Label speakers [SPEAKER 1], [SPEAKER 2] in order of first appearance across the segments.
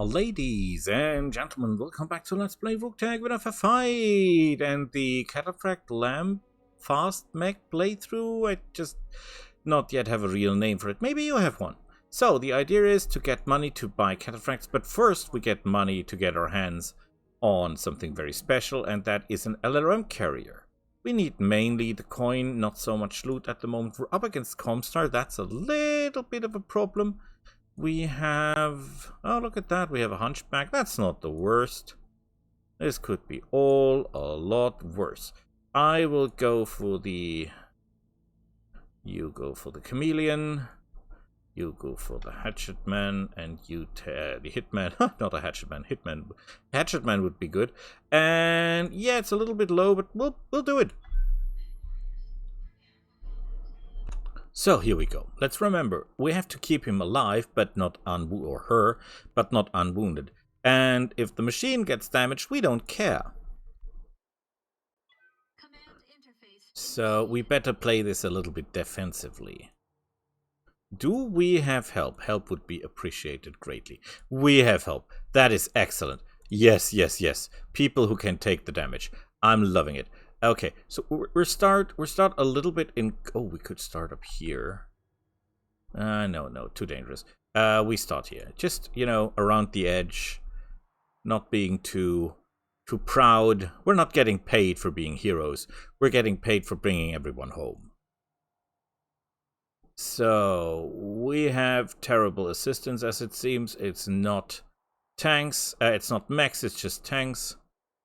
[SPEAKER 1] Ladies and gentlemen, welcome back to Let's Play Roguetech with a fight and the Cataphract Lamp Fast Mech playthrough. I just not yet have a real name for it. Maybe you have one. So the idea is to get money to buy cataphracts, but first we get money to get our hands on something very special, and that is an LRM carrier. We need mainly the coin, not so much loot at the moment. We're up against Comstar. That's a little bit of a problem. We have... oh, look at that. We have a hunchback. That's not the worst. This could be a lot worse. I will go for the... you go for the chameleon. You go for the hatchet man. And you the hitman. Not a hatchet man. Hitman. Hatchet man would be good. And yeah, it's a little bit low, but we'll do it. So here we go. Let's remember, we have to keep him alive, but not or her, but not unwounded. And if the machine gets damaged, we don't care. So we better play this a little bit defensively. Do we have help? Help would be appreciated greatly. We have help. That is excellent. Yes, yes, yes. People who can take the damage. I'm loving it. Okay, so we're start a little bit in... oh, we could start up here. No, too dangerous. We start here. Just, you know, around the edge. Not being too proud. We're not getting paid for being heroes. We're getting paid for bringing everyone home. So, we have terrible assistance, as it seems. It's not tanks. It's not mechs, it's just tanks.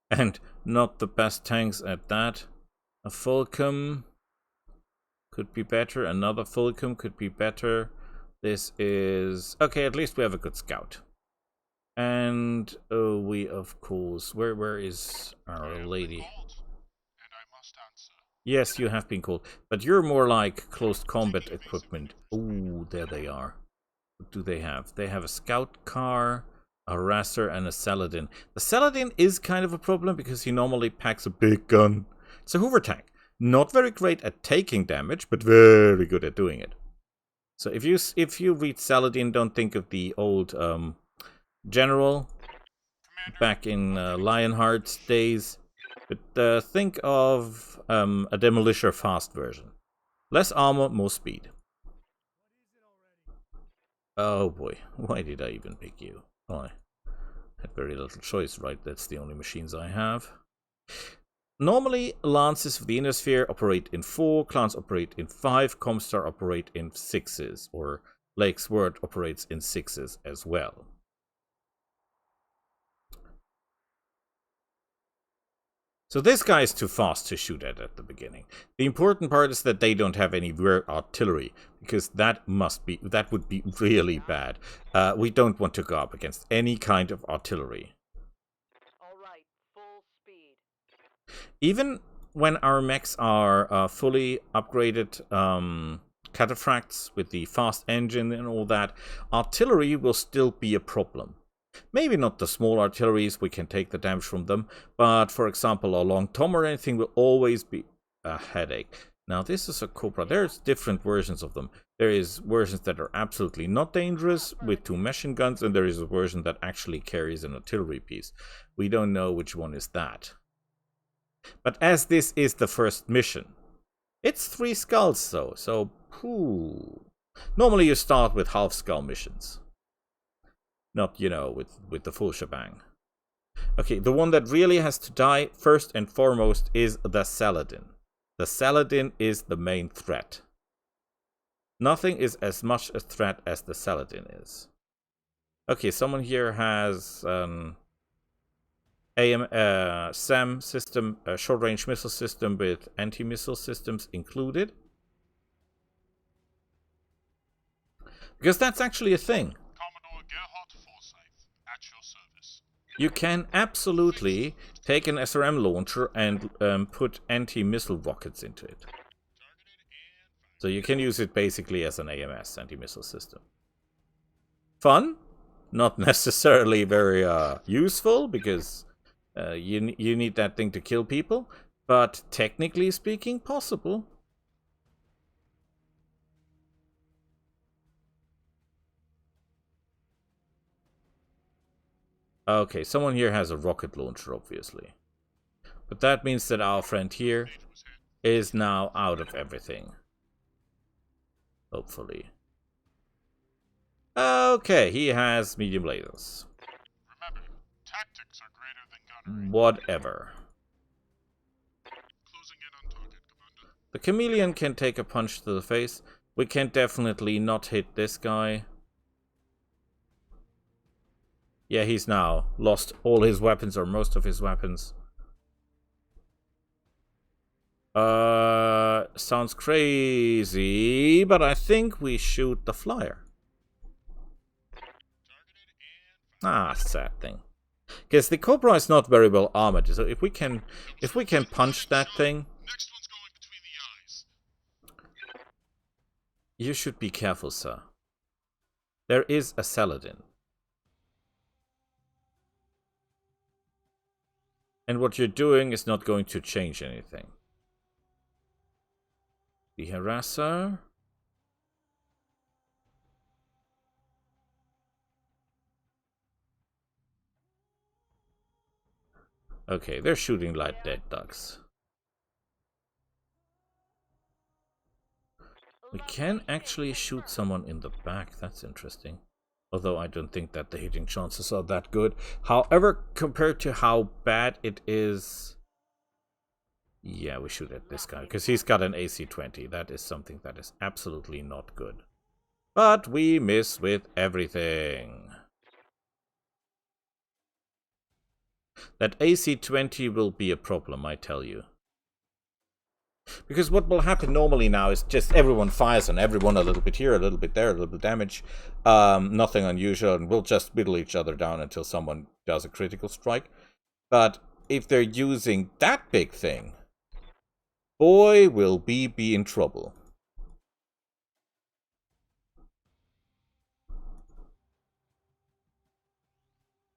[SPEAKER 1] And not the best tanks at that. A Fulcrum could be better. Another Fulcrum could be better. This is... okay, at least we have a good scout. And we, of course... where is our lady? Yes, you have been called. But you're more like close combat equipment. Ooh, there they are. What do they have? They have a scout car, a harasser, and a Saladin. The Saladin is kind of a problem because he normally packs a big gun. It's a Hoover tank. Not very great at taking damage, but very good at doing it. So if you read Saladin, don't think of the old general back in Lionheart's days, but think of a Demolisher fast version. Less armor, more speed. Oh boy, why did I even pick you? Oh, I had very little choice, right? That's the only machines I have. Normally, lances of the inner sphere operate in 4, clans operate in 5, Comstar operate in 6s, or Lake's Word operates in 6s as well. So this guy is too fast to shoot at the beginning. The important part is that they don't have any rear artillery, because that would be really bad. We don't want to go up against any kind of artillery.
[SPEAKER 2] All right, full speed.
[SPEAKER 1] Even when our mechs are fully upgraded cataphracts with the fast engine and all that, artillery will still be a problem. Maybe not the small artilleries, we can take the damage from them, but for example a long tom or anything will always be a headache. Now this is a Cobra. There's different versions of them. There is versions that are absolutely not dangerous with 2 machine guns, and there is a version that actually carries an artillery piece. We don't know which one is that. But as this is the first mission, it's 3 skulls though, so normally you start with half skull missions. Not, you know, with the full shebang. Okay, the one that really has to die first and foremost is the Saladin. The Saladin is the main threat. Nothing is as much a threat as the Saladin is. Okay, someone here has SAM system, a short-range missile system with anti-missile systems included. Because that's actually a thing. You can absolutely take an SRM launcher and put anti-missile rockets into it. So you can use it basically as an AMS, anti-missile system. Fun? Not necessarily very useful, because you need that thing to kill people. But technically speaking, possible. Okay, someone here has a rocket launcher, obviously. But that means that our friend here is now out of everything. Hopefully. Okay, he has medium lasers.
[SPEAKER 3] Remember, tactics are greater than gunnery.
[SPEAKER 1] Whatever.
[SPEAKER 3] Closing in on target, Commander.
[SPEAKER 1] The chameleon can take a punch to the face. We can definitely not hit this guy. Yeah, he's now lost all his weapons, or most of his weapons. Sounds crazy, but I think we shoot the flyer. Ah, sad thing. Because the Cobra is not very well armored, so if we can punch that thing.
[SPEAKER 3] Next one's going between the eyes.
[SPEAKER 1] You should be careful, sir. There is a Saladin. And what you're doing is not going to change anything. The harasser. Okay, they're shooting like dead ducks. We can actually shoot someone in the back. That's interesting. Although I don't think that the hitting chances are that good. However, compared to how bad it is... Yeah, we shoot at this guy. Because he's got an AC-20. That is something that is absolutely not good. But we miss with everything. That AC-20 will be a problem, I tell you. Because what will happen normally now is just everyone fires on everyone a little bit here, a little bit there, a little bit damage. Nothing unusual, and we'll just whittle each other down until someone does a critical strike. But if they're using that big thing, boy, will we be in trouble.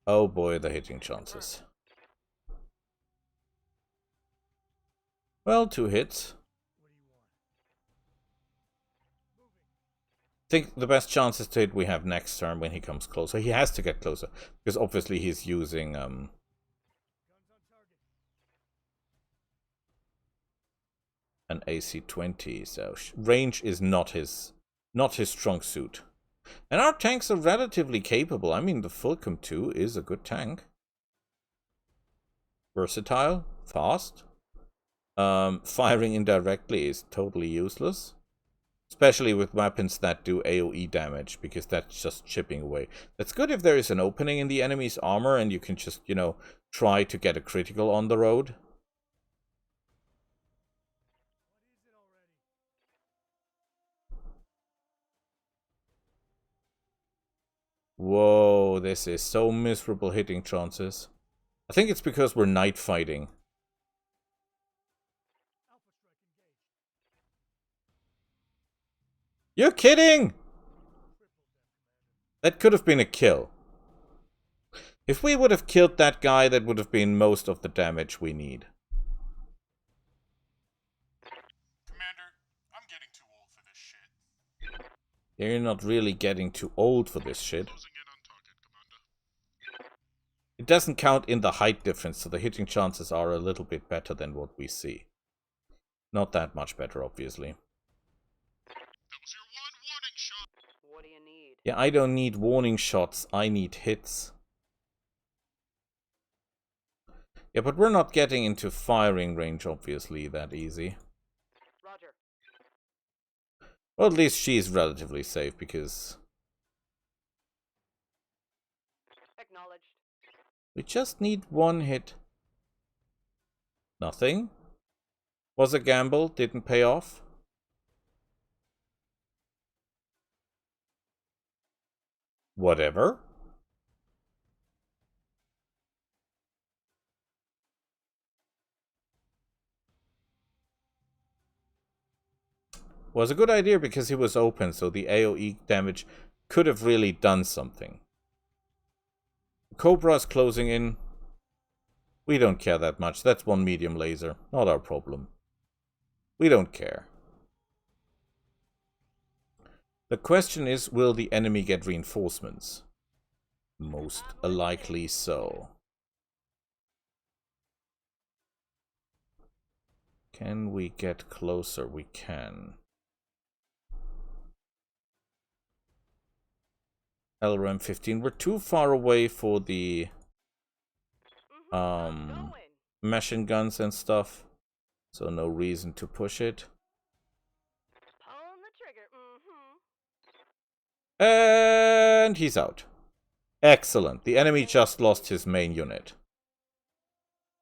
[SPEAKER 1] Oh boy, the hitting chances. Well, 2 hits. I think the best chances to hit we have next turn when he comes closer. He has to get closer, because obviously he's using an AC-20, so range is not his strong suit. And our tanks are relatively capable. I mean, the Fulcrum 2 is a good tank. Versatile, fast. Firing indirectly is totally useless. Especially with weapons that do AoE damage, because that's just chipping away. That's good if there is an opening in the enemy's armor and you can just, you know, try to get a critical on the road. Whoa, this is so miserable hitting chances. I think it's because we're night fighting. You're kidding! That could have been a kill. If we would have killed that guy, that would have been most of the damage we need.
[SPEAKER 3] Commander, I'm getting too old for this shit.
[SPEAKER 1] You're not really getting too old for this shit.
[SPEAKER 3] Closing in on target, Commander.
[SPEAKER 1] It doesn't count in the height difference, so the hitting chances are a little bit better than what we see. Not that much better, obviously.
[SPEAKER 3] That was your one warning shot.
[SPEAKER 2] What do you need?
[SPEAKER 1] Yeah, I don't need warning shots, I need hits. Yeah, but we're not getting into firing range, obviously, that easy.
[SPEAKER 2] Roger.
[SPEAKER 1] Well, at least she's relatively safe, because...
[SPEAKER 2] Acknowledged.
[SPEAKER 1] we just need one hit. Nothing. Was a gamble, didn't pay off. Whatever. Was a good idea because he was open, so the AoE damage could have really done something. Cobra's closing in. We don't care that much. That's one medium laser. Not our problem. We don't care. The question is, will the enemy get reinforcements? Most likely so. Can we get closer? We can. LRAM 15. We're too far away for the machine guns and stuff. So no reason to push it.
[SPEAKER 2] Pulling the trigger.
[SPEAKER 1] And he's out. Excellent. The enemy just lost his main unit.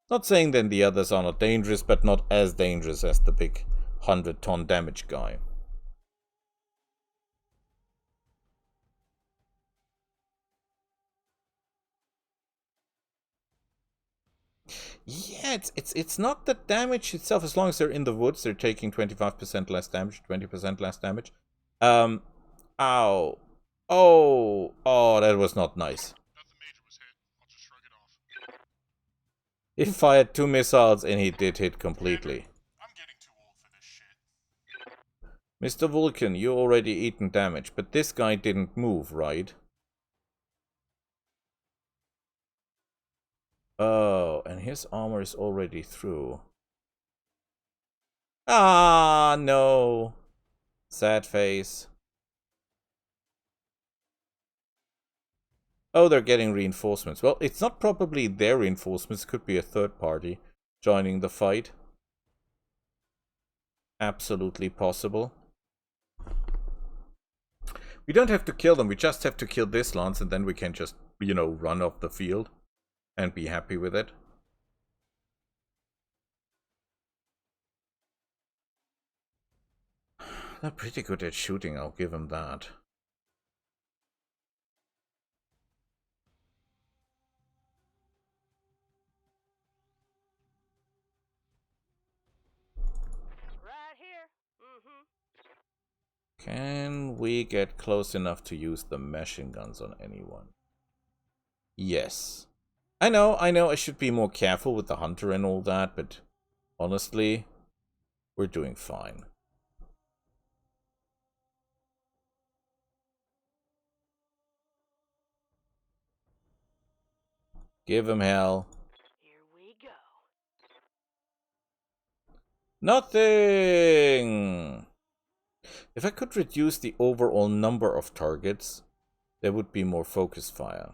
[SPEAKER 1] Not saying then the others are not dangerous, but not as dangerous as the big 100-ton damage guy. Yeah, it's not the damage itself. As long as they're in the woods, they're taking 25% less damage, 20% less damage. Ow. Oh, that was not nice.
[SPEAKER 3] Nothing major was hit. I'll just shrug it off.
[SPEAKER 1] He fired 2 missiles and he did hit completely.
[SPEAKER 3] I'm getting too old for this shit.
[SPEAKER 1] Mr. Vulcan, you already eaten damage, but this guy didn't move, right? Oh, and his armor is already through. Ah, no. Sad face. Oh, they're getting reinforcements. Well, it's not probably their reinforcements. It could be a third party joining the fight. Absolutely possible. We don't have to kill them. We just have to kill this lance and then we can just, you know, run off the field and be happy with it. They're pretty good at shooting, I'll give them that.
[SPEAKER 2] Right here.
[SPEAKER 1] Can we get close enough to use the machine guns on anyone? Yes. I know I should be more careful with the hunter and all that, but honestly, we're doing fine. Give him hell.
[SPEAKER 2] Here we go.
[SPEAKER 1] Nothing! If I could reduce the overall number of targets, there would be more focus fire.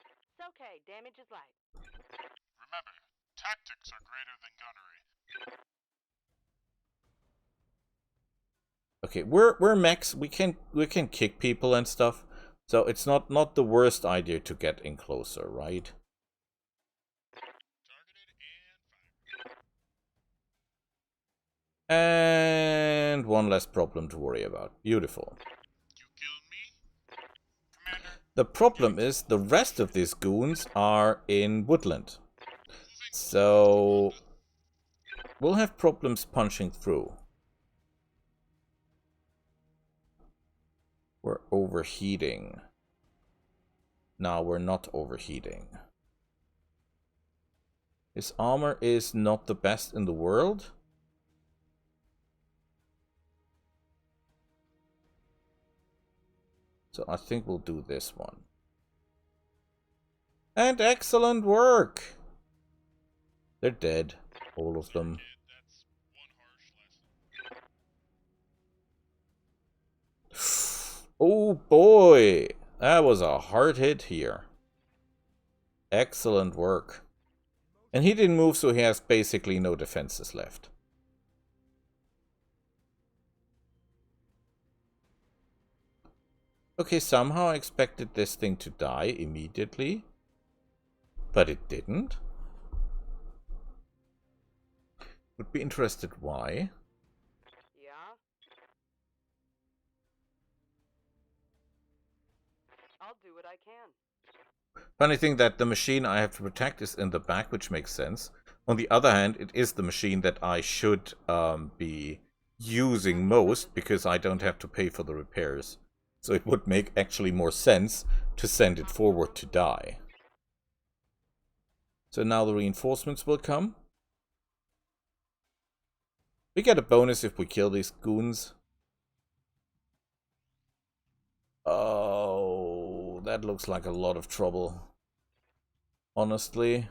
[SPEAKER 2] It's okay. Damage is light.
[SPEAKER 3] Remember, tactics are greater than gunnery.
[SPEAKER 1] Okay, we're mechs. We can kick people and stuff, so it's not the worst idea to get in closer, right? And one less problem to worry about. Beautiful.
[SPEAKER 3] You killed me? Commander.
[SPEAKER 1] The problem is the rest of these goons are in woodland. So we'll have problems punching through. We're overheating. No, we're not overheating. His armor is not the best in the world. So I think we'll do this one. And excellent work! They're dead. All of them.
[SPEAKER 3] That's one harsh lesson.
[SPEAKER 1] Oh boy! That was a hard hit here. Excellent work. And he didn't move, so he has basically no defenses left. Okay, somehow I expected this thing to die immediately. But it didn't. Would be interested why.
[SPEAKER 2] Yeah. I'll do what I can.
[SPEAKER 1] Funny thing that the machine I have to protect is in the back, which makes sense. On the other hand, it is the machine that I should be using most, because I don't have to pay for the repairs. So it would make actually more sense to send it forward to die. So now the reinforcements will come. We get a bonus if we kill these goons. Oh. that looks like a lot of trouble. Honestly,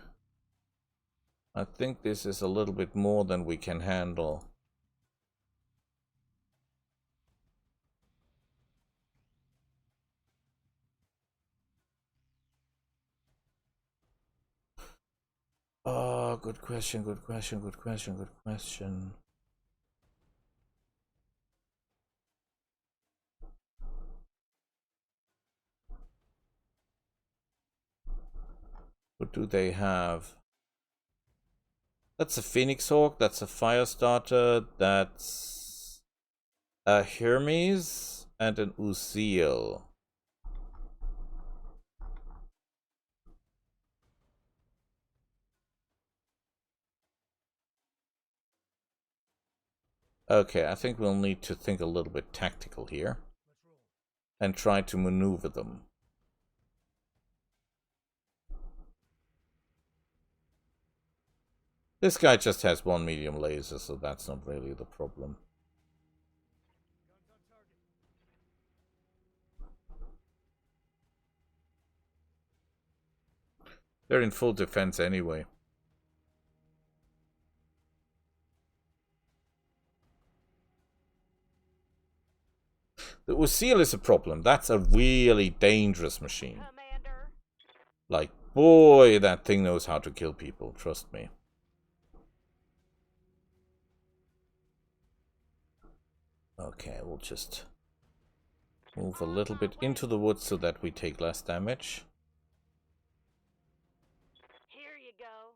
[SPEAKER 1] I think this is a little bit more than we can handle. Oh, good question, good question, good question, good question. What do they have? That's a Phoenix Hawk, that's a Firestarter, that's a Hermes, and an Uziel. Okay, I think we'll need to think a little bit tactical here. And try to maneuver them. This guy just has one medium laser, so that's not really the problem. They're in full defense anyway. The Uziel is a problem. That's a really dangerous machine.
[SPEAKER 2] Commander.
[SPEAKER 1] Like, boy, that thing knows how to kill people. Trust me. Okay, we'll just move a little bit into the woods so that we take less damage.
[SPEAKER 2] Here you go.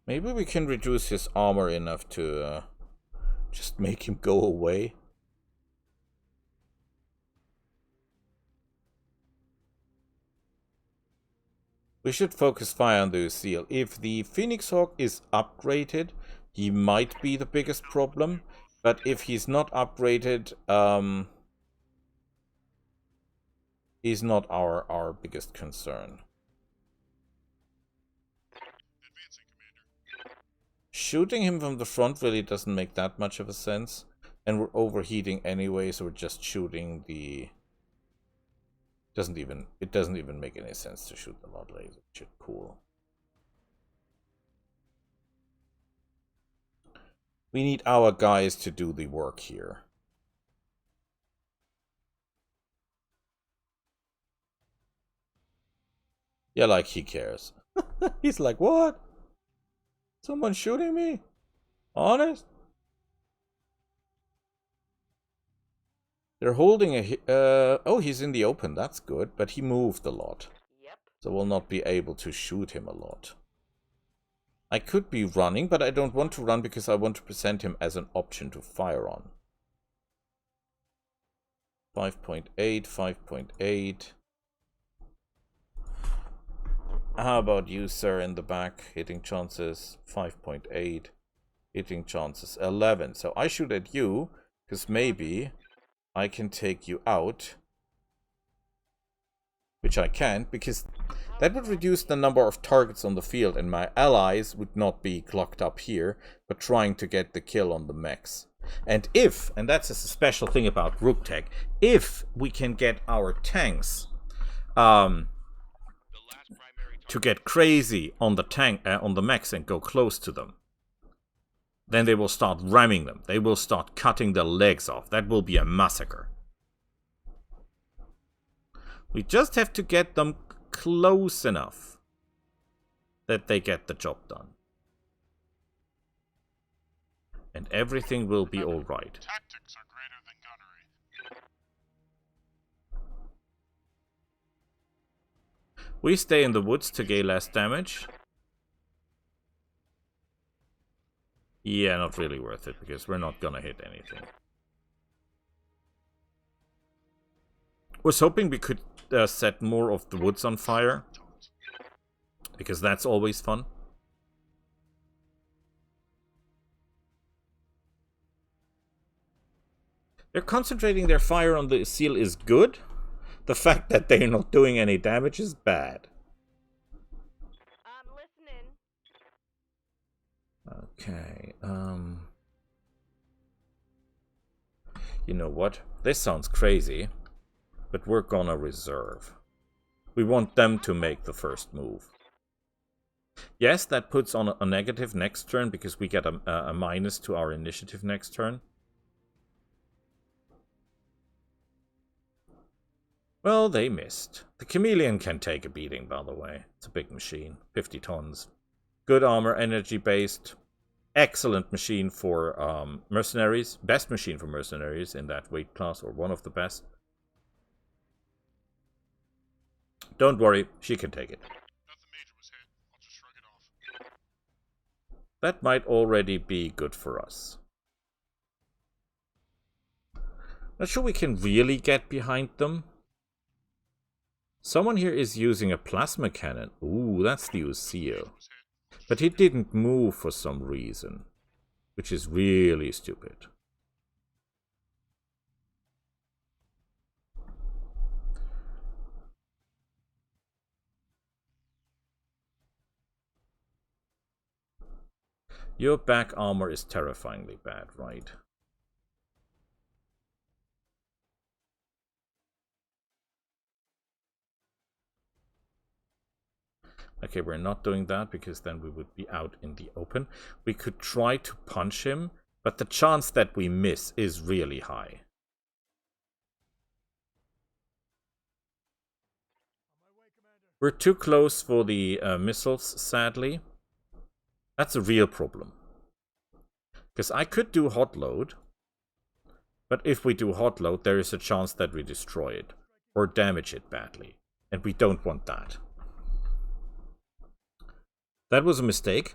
[SPEAKER 1] Maybe we can reduce his armor enough to just make him go away. We should focus fire on the Uziel. If the Phoenix Hawk is upgraded, he might be the biggest problem. But if he's not upgraded, he's not our biggest concern.
[SPEAKER 3] Advancing, Commander.
[SPEAKER 1] Shooting him from the front really doesn't make that much of a sense. And we're overheating anyway, so we're just shooting the... It doesn't even make any sense to shoot the mod laser, which is cool. We need our guys to do the work here. Yeah, like he cares. He's like, what? Someone shooting me? Honest? They're holding a... oh, he's in the open. That's good. But he moved a lot.
[SPEAKER 2] Yep.
[SPEAKER 1] So we'll not be able to shoot him a lot. I could be running, but I don't want to run because I want to present him as an option to fire on. 5.8, 5.8. How about you, sir, in the back? Hitting chances 5.8. Hitting chances 11. So I shoot at you, because maybe I can take you out. Which I can't, because that would reduce the number of targets on the field, and my allies would not be clocked up here, but trying to get the kill on the mechs. And if, and that's a special thing about Roguetech, if we can get our tanks to get crazy on the mechs and go close to them, then they will start ramming them. They will start cutting their legs off. That will be a massacre. We just have to get them close enough that they get the job done. And everything will be all right.
[SPEAKER 3] Tactics are greater than gunnery.
[SPEAKER 1] We stay in the woods to gain less damage. Yeah, not really worth it, because we're not gonna hit anything. Was hoping we could set more of the woods on fire, because that's always fun. They're concentrating their fire on the seal is good. The fact that they're not doing any damage is bad.
[SPEAKER 2] I'm listening.
[SPEAKER 1] Okay, you know what? This sounds crazy. But we're gonna reserve. We want them to make the first move. Yes, that puts on a negative next turn because we get a minus to our initiative next turn. Well, they missed. The chameleon can take a beating, by the way. It's a big machine. 50 tons. Good armor, energy-based. Excellent machine for mercenaries. Best machine for mercenaries in that weight class, or one of the best. Don't worry, she can take it.
[SPEAKER 3] Nothing major was hit. I'll just shrug it off.
[SPEAKER 1] That might already be good for us. Not sure we can really get behind them. Someone here is using a plasma cannon. Ooh, that's the Ucio. But he didn't move for some reason, which is really stupid. Your back armor is terrifyingly bad, right? Okay, we're not doing that because then we would be out in the open. We could try to punch him, but the chance that we miss is really high. We're too close for the missiles, sadly. That's a real problem. Because I could do hot load, but if we do hot load, there is a chance that we destroy it or damage it badly, and we don't want that. That was a mistake.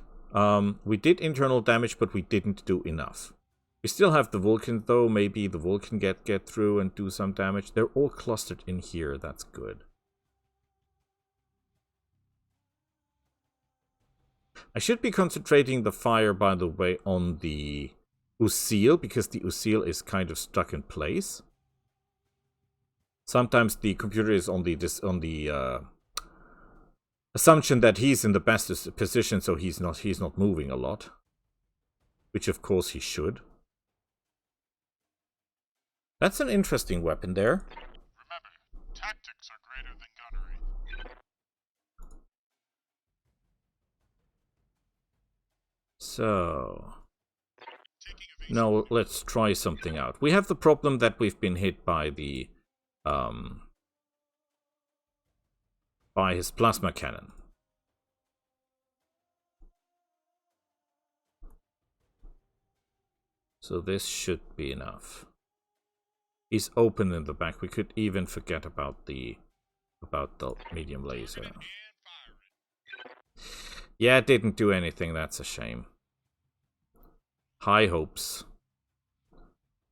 [SPEAKER 1] We did internal damage, but we didn't do enough. We still have the Vulcan, though. Maybe the Vulcan get through and do some damage. They're all clustered in here. That's good. I should be concentrating the fire, by the way, on the Usil, because the Usil is kind of stuck in place. Sometimes the computer is on the assumption that he's in the best position, so he's not moving a lot, which of course he should. That's an interesting weapon there.
[SPEAKER 3] Remember, tactics are greater than gunnery.
[SPEAKER 1] So now let's try something out. We have the problem that we've been hit by the by his plasma cannon. So this should be enough. He's open in the back. We could even forget about the medium laser. Yeah, it didn't do anything. That's a shame. High hopes.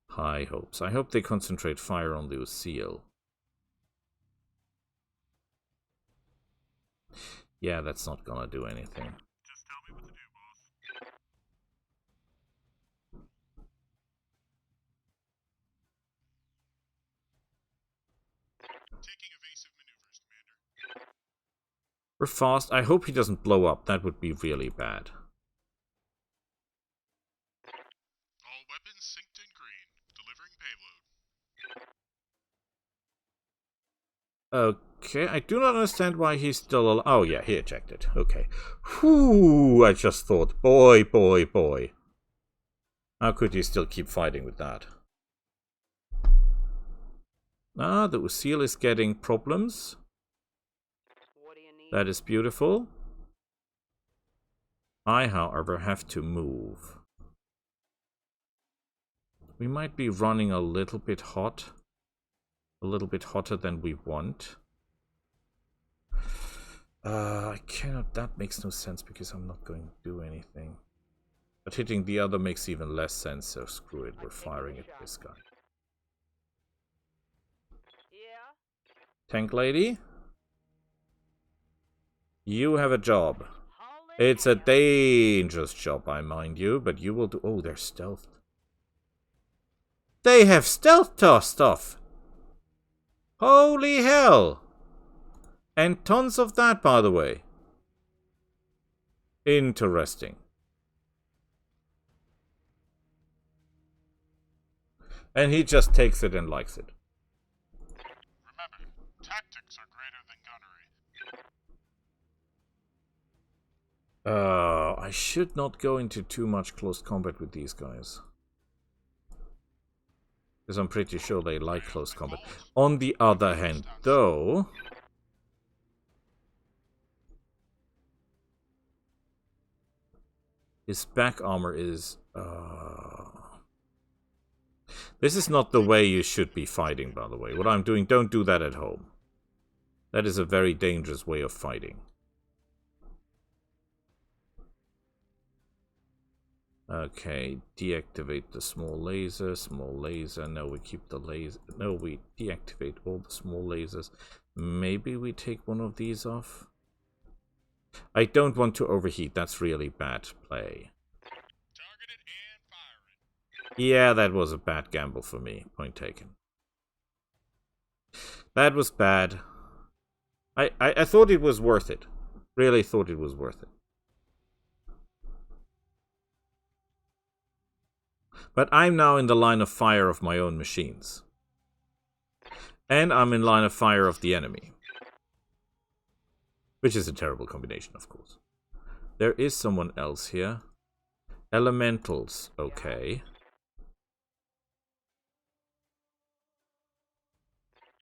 [SPEAKER 1] High hopes. I hope they concentrate fire on the Usil. Yeah, that's not gonna do anything.
[SPEAKER 3] Just tell me what to do, boss. Taking evasive maneuvers, Commander.
[SPEAKER 1] We're fast. I hope he doesn't blow up. That would be really bad.
[SPEAKER 3] All weapons synced in green. Delivering payload.
[SPEAKER 1] Okay, I do not understand why he's still alive. Oh yeah, he ejected. Okay. Whew, I just thought, boy. How could he still keep fighting with that? Ah, the Usil is getting problems.
[SPEAKER 2] What do you need?
[SPEAKER 1] That is beautiful. I, however, have to move. We might be running a little bit hot. A little bit hotter than we want. I cannot. That makes no sense because I'm not going to do anything. But hitting the other makes even less sense, so screw it. We're firing at this guy.
[SPEAKER 2] Yeah?
[SPEAKER 1] Tank lady? You have a job.
[SPEAKER 2] Haul it
[SPEAKER 1] It's a
[SPEAKER 2] down.
[SPEAKER 1] dangerous job, I mind you, but you will do. Oh, they're stealthed. They have stealth stuff. Holy hell! And tons of that, by the way. Interesting. And he just takes it and likes it.
[SPEAKER 3] Tactics are greater than gunnery.
[SPEAKER 1] I should not go into too much close combat with these guys. Because I'm pretty sure they like close combat. On the other hand, though... his back armor is... This is not the way you should be fighting, by the way. What I'm doing, don't do that at home. That is a very dangerous way of fighting. Okay, deactivate the small laser, no, we keep the laser, no, we deactivate all the small lasers. Maybe we take one of these off? I don't want to overheat, that's really bad play.
[SPEAKER 3] Targeted and firing.
[SPEAKER 1] Yeah, that was a bad gamble for me, point taken. That was bad. I thought it was worth it. Really thought it was worth it. But I'm now in the line of fire of my own machines. And I'm in line of fire of the enemy. Which is a terrible combination, of course. There is someone else here. Elementals, okay.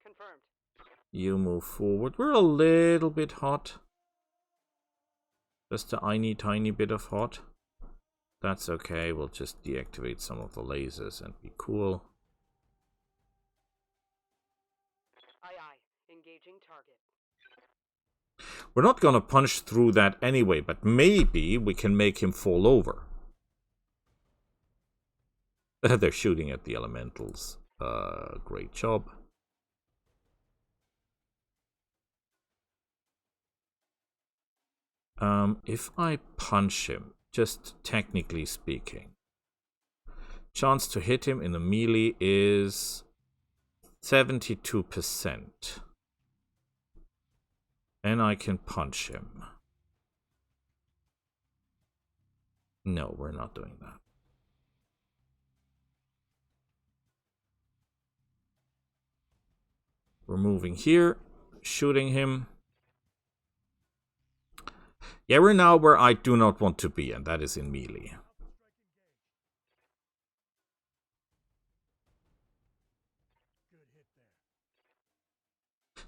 [SPEAKER 2] Confirmed.
[SPEAKER 1] You move forward. We're a little bit hot. Just a tiny bit of hot. That's okay, we'll just deactivate some of the lasers and be cool.
[SPEAKER 2] Aye, aye. Engaging target.
[SPEAKER 1] We're not gonna punch through that anyway, but maybe we can make him fall over. They're shooting at the elementals. Great job. If I punch him, just technically speaking, chance to hit him in the melee is 72%. And I can punch him. No, we're not doing that. We're moving here, shooting him. Yeah, we're now where I do not want to be, and that is in melee.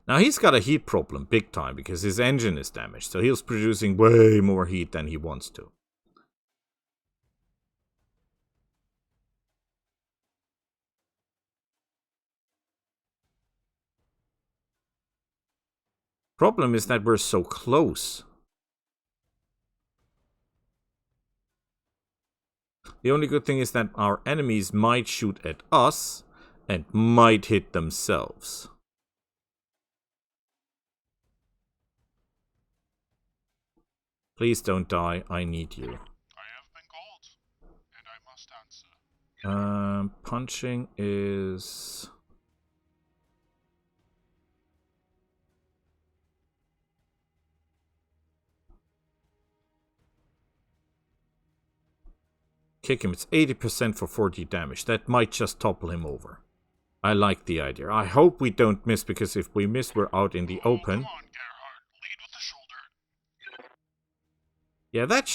[SPEAKER 1] Now he's got a heat problem big time because his engine is damaged, so he's producing way more heat than he wants to. Problem is that we're so close. The only good thing is that our enemies might shoot at us and might hit themselves. Please don't die, I need you.
[SPEAKER 3] I have been called, and I must answer.
[SPEAKER 1] Punching is... kick him. It's 80% for 40 damage. That might just topple him over. I like the idea. I hope we don't miss, because if we miss, we're out in the open.
[SPEAKER 3] Come on, Gerhard. Lead with the shoulder.
[SPEAKER 1] Yeah, that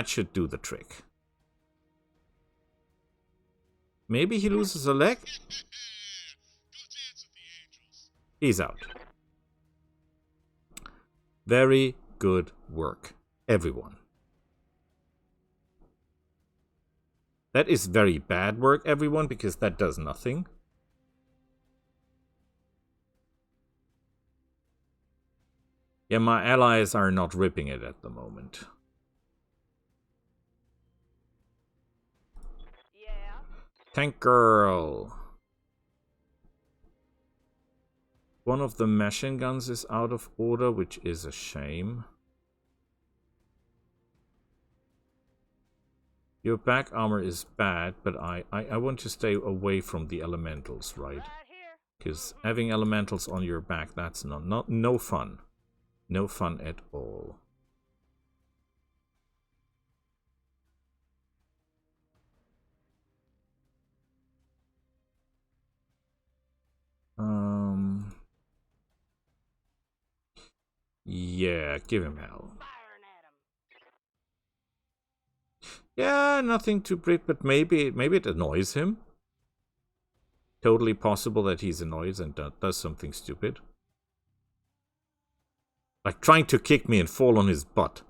[SPEAKER 1] should do the trick. Maybe he loses a leg?
[SPEAKER 3] Go dance with the angels.
[SPEAKER 1] He's out. Very good work, everyone. That is very bad work, everyone, because that does nothing. Yeah, my allies are not ripping it at the moment.
[SPEAKER 2] Yeah.
[SPEAKER 1] Tank girl. One of the machine guns is out of order, which is a shame. Your back armor is bad, but I want to stay away from the elementals, right?
[SPEAKER 2] Right here.
[SPEAKER 1] Because having elementals on your back, that's no fun. No fun at all. Yeah, give him hell.
[SPEAKER 2] Firing at him.
[SPEAKER 1] Yeah, nothing too great, but maybe it annoys him. Totally possible that he's annoyed and does something stupid. Like trying to kick me and fall on his butt.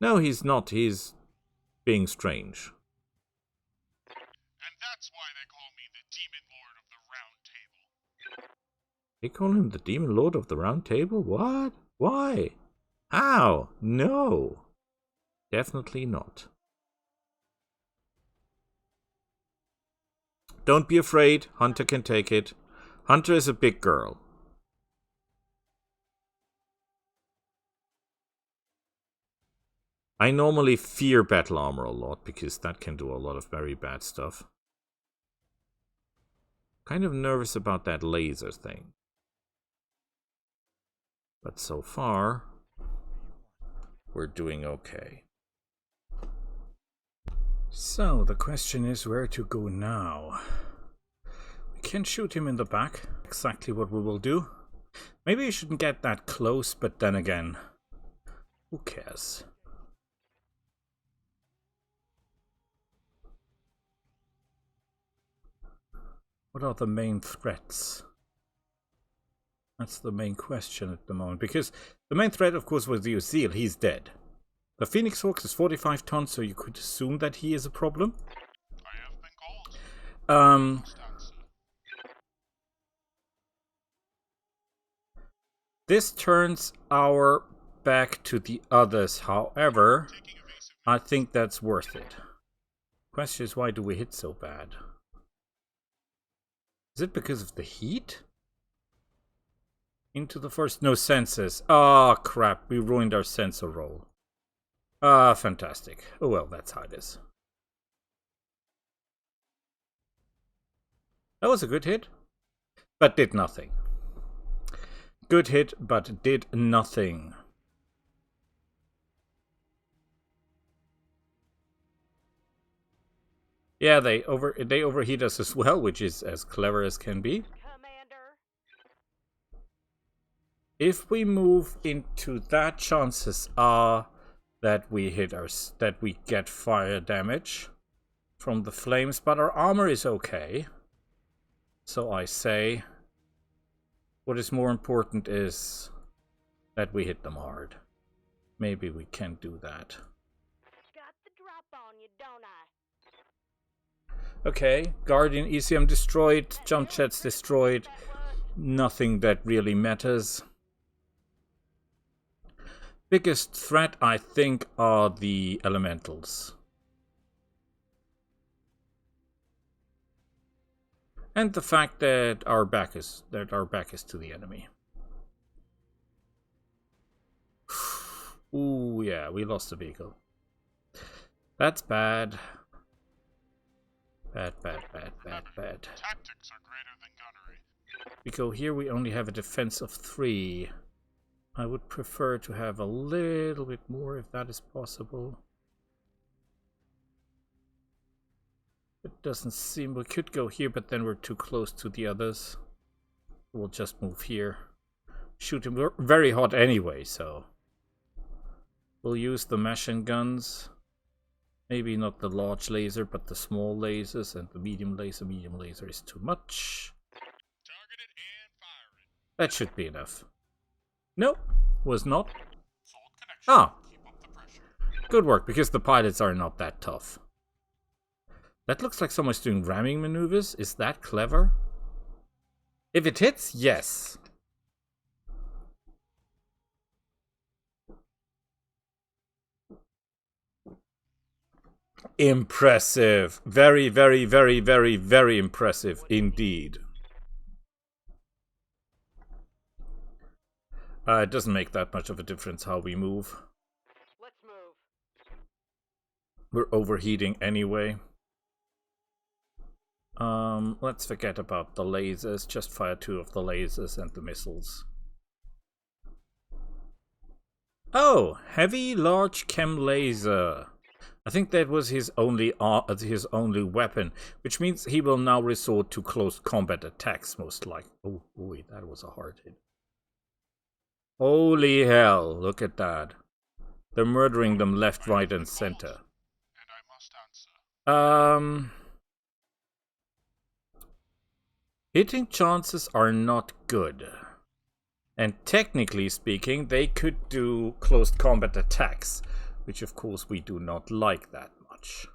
[SPEAKER 1] No, he's not. He's being strange.
[SPEAKER 3] And that's why they call me the Demon Lord of the Round Table.
[SPEAKER 1] They call him the Demon Lord of the Round Table? What? Why? How? No. Definitely not. Don't be afraid. Hunter can take it. Hunter is a big girl. I normally fear battle armor a lot because that can do a lot of very bad stuff. Kind of nervous about that laser thing. But so far, we're doing okay. So, the question is where to go now. We can shoot him in the back. Exactly what we will do. Maybe we shouldn't get that close, but then again, who cares? What are the main threats? That's the main question at the moment. Because the main threat, of course, was the Uzil. He's dead. The Phoenix Hawk is 45 tons, so you could assume that he is a problem.
[SPEAKER 3] I have been called.
[SPEAKER 1] This turns our back to the others. However, I think that's worth it. Question is, why do we hit so bad? Is it because of the heat? Into the first... No, sensors. Ah, crap. We ruined our sensor roll. Ah, fantastic. Oh well, that's how it is. That was a good hit, but did nothing. Good hit, but did nothing. Yeah, they overheat us as well, which is as clever as can be.
[SPEAKER 2] Commander.
[SPEAKER 1] If we move into that, chances are that we get fire damage from the flames, but our armor is okay. So I say, what is more important is that we hit them hard. Maybe we can do that.
[SPEAKER 2] Got the drop on you, don't I?
[SPEAKER 1] Okay, Guardian ECM destroyed, jump jets destroyed. Nothing that really matters. Biggest threat, I think, are the elementals. And the fact that our back is to the enemy. Ooh, yeah, we lost the vehicle. That's bad. Bad.
[SPEAKER 3] Tactics are greater than gunnery.
[SPEAKER 1] We go here, we only have a defense of 3. I would prefer to have a little bit more if that is possible. It doesn't seem... We could go here, but then we're too close to the others. We'll just move here. Shoot him. We're very hot anyway, so... We'll use the machine guns. Maybe not the large laser, but the small lasers and the medium laser. Medium laser is too much.
[SPEAKER 3] Targeted and firing.
[SPEAKER 1] That should be enough. Nope, was not.
[SPEAKER 3] Sold connection.
[SPEAKER 1] Ah,
[SPEAKER 3] Keep up the pressure.
[SPEAKER 1] good work, because the pilots are not that tough. That looks like someone's doing ramming maneuvers. Is that clever? If it hits, yes. Impressive. Very, very, very, very, very impressive indeed. It doesn't make that much of a difference how we move.
[SPEAKER 2] Let's move.
[SPEAKER 1] We're overheating anyway. Let's forget about the lasers. Just fire 2 of the lasers and the missiles. Oh, heavy large chem laser. I think that was his only weapon, which means he will now resort to close combat attacks, most likely. Oh, boy, that was a hard hit. Holy hell, look at that. They're murdering them left, right, and center.
[SPEAKER 3] And I must answer.
[SPEAKER 1] Hitting chances are not good. And technically speaking, they could do closed combat attacks, which of course we do not like that much.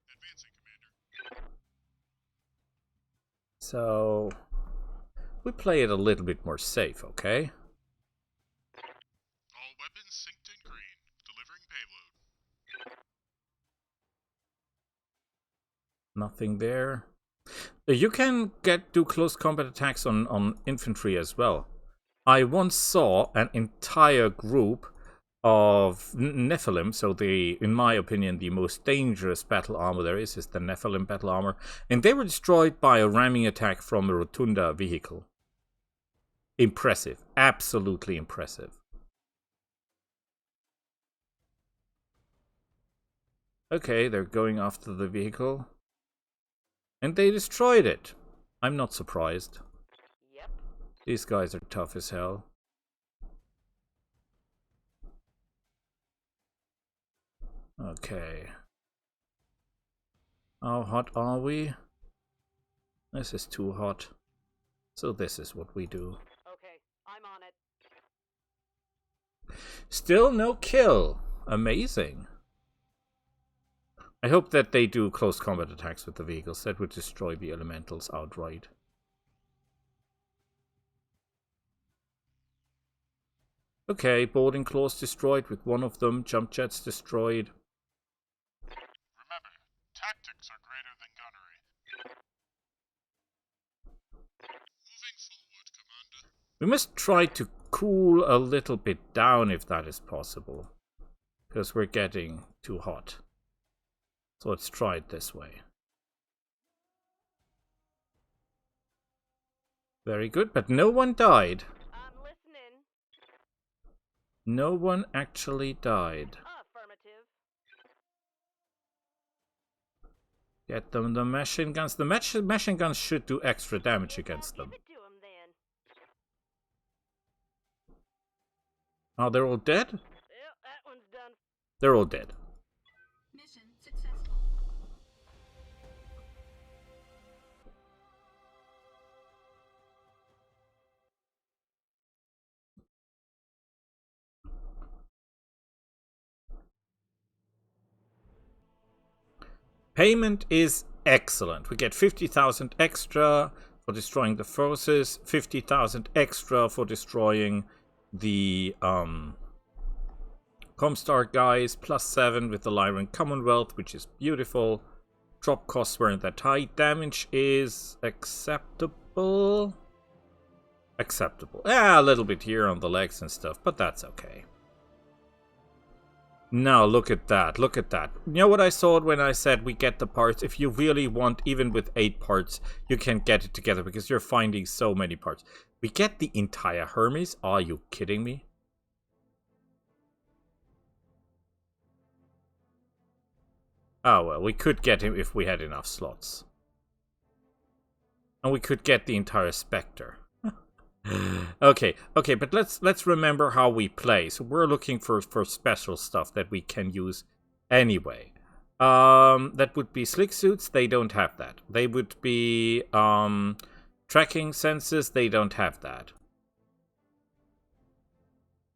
[SPEAKER 3] Advancing, Commander.
[SPEAKER 1] So we play it a little bit more safe, okay?
[SPEAKER 3] All weapons synced and green. Delivering payload.
[SPEAKER 1] Nothing there. You can do close combat attacks on infantry as well. I once saw an entire group of Nephilim, so in my opinion, the most dangerous battle armor there is the Nephilim battle armor, and they were destroyed by a ramming attack from a Rotunda vehicle. Impressive. Absolutely impressive. Okay, they're going after the vehicle. And they destroyed it. I'm not surprised.
[SPEAKER 2] Yep.
[SPEAKER 1] These guys are tough as hell. Okay. How hot are we? This is too hot. So this is what we do.
[SPEAKER 2] Okay, I'm on it.
[SPEAKER 1] Still no kill. Amazing. I hope that they do close combat attacks with the vehicles. That would destroy the elementals outright. Okay, boarding claws destroyed with one of them. Jump jets destroyed.
[SPEAKER 3] Remember, tactics are greater than gunnery. Moving forward, Commander.
[SPEAKER 1] We must try to cool a little bit down if that is possible. Because we're getting too hot. So let's try it this way. Very good, but no one died.
[SPEAKER 2] I'm listening.
[SPEAKER 1] No one actually died.
[SPEAKER 2] Affirmative.
[SPEAKER 1] Get them the machine guns. The machine guns should do extra damage against them.
[SPEAKER 2] Give it to him then.
[SPEAKER 1] Oh, they're all dead?
[SPEAKER 2] Yep, that one's done.
[SPEAKER 1] They're all dead.
[SPEAKER 4] Mission successful.
[SPEAKER 1] Payment is excellent. We get 50,000 extra for destroying the forces, 50,000 extra for destroying the Comstar guys, +7 with the Lyran Commonwealth, which is beautiful. Drop costs weren't that high. Damage is acceptable. Acceptable. Yeah, a little bit here on the legs and stuff, but that's okay. Now, look at that. Look at that. You know what I saw when I said we get the parts? If you really want, even with 8 parts, you can get it together because you're finding so many parts. We get the entire Hermes? Are you kidding me? Oh, well, we could get him if we had enough slots. And we could get the entire Spectre. Okay, but let's remember how we play. So we're looking for special stuff that we can use anyway. That would be slick suits. They don't have that. They would be tracking senses. They don't have that.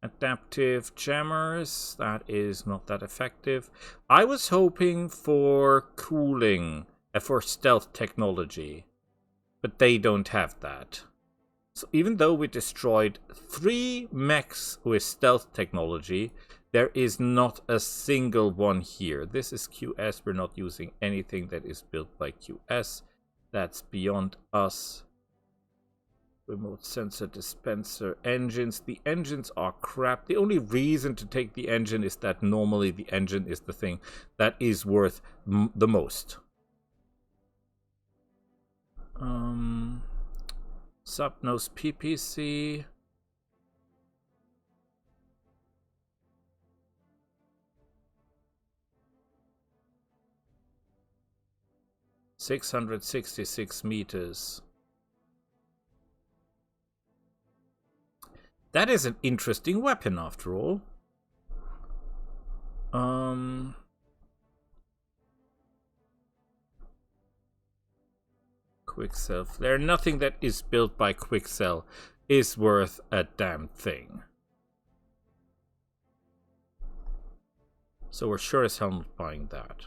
[SPEAKER 1] Adaptive jammers. That is not that effective. I was hoping for cooling, for stealth technology, but they don't have that. So even though we destroyed 3 mechs with stealth technology, there is not a single one here. This is QS. We're not using anything that is built by QS. That's beyond us. Remote sensor dispenser engines. The engines are crap. The only reason to take the engine is that normally the engine is the thing that is worth the most. Subnose PPC. 666 meters. That is an interesting weapon after all. Quicksell flare. Nothing that is built by Quicksell is worth a damn thing. So we're sure as hell not buying that.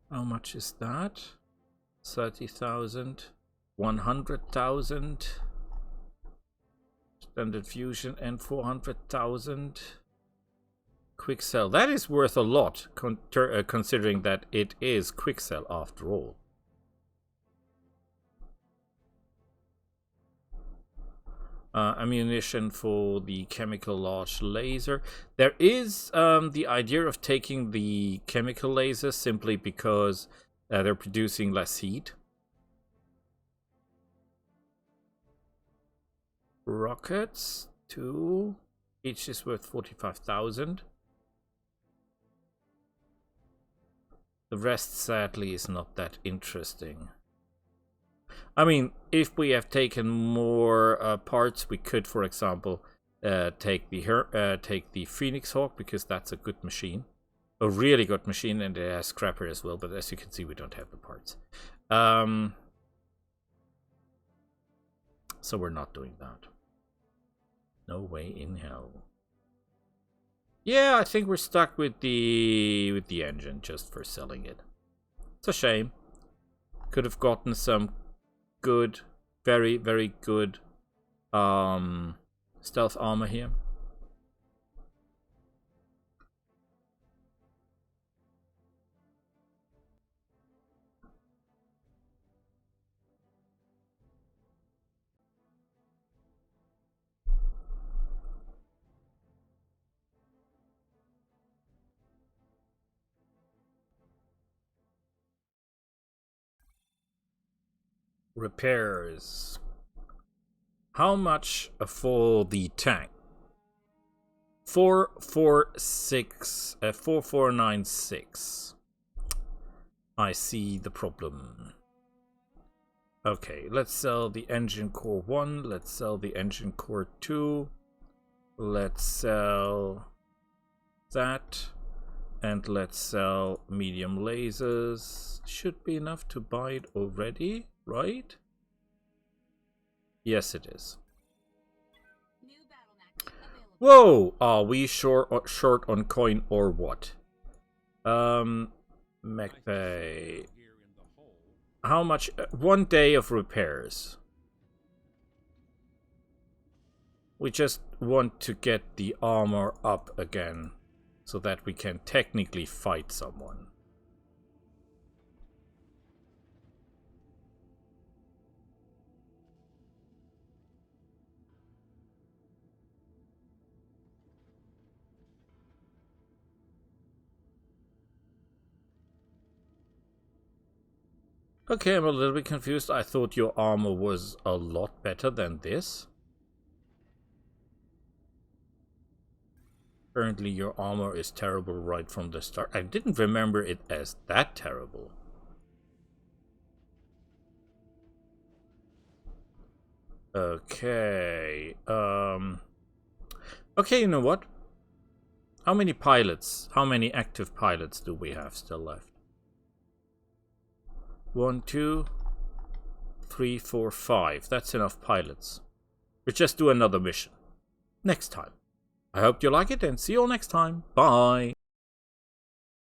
[SPEAKER 1] How much is that? 30,000. 100,000. Standard fusion and 400,000. Quicksell. That is worth a lot, considering that it is Quicksell after all. Ammunition for the chemical large laser. There is the idea of taking the chemical lasers simply because they're producing less heat. Rockets, 2. Each is worth 45,000. The rest, sadly, is not that interesting. I mean, if we have taken more parts, we could, for example, take the Phoenix Hawk, because that's a good machine. A really good machine, and it has scrapper as well, but as you can see, we don't have the parts. So we're not doing that. No way in hell. Yeah, I think we're stuck with the engine just for selling it. It's a shame. Could have gotten some good, very, very good stealth armor here. Repairs. How much for the tank? 4496. I see the problem. Okay, let's sell the engine core 1. Let's sell the engine core 2. Let's sell that. And let's sell medium lasers. Should be enough to buy it already, right? Yes, it is.
[SPEAKER 4] New Battletech available.
[SPEAKER 1] Whoa! Are we short on coin or what? MacPay. How much? 1 day of repairs. We just want to get the armor up again, so that we can technically fight someone. Okay, I'm a little bit confused. I thought your armor was a lot better than this. Apparently your armor is terrible right from the start. I didn't remember it as that terrible. Okay. Okay, you know what? How many pilots? How many active pilots do we have still left? 1, 2, 3, 4, 5. That's enough pilots. We'll just do another mission next time. I hope you like it and see you all next time. Bye.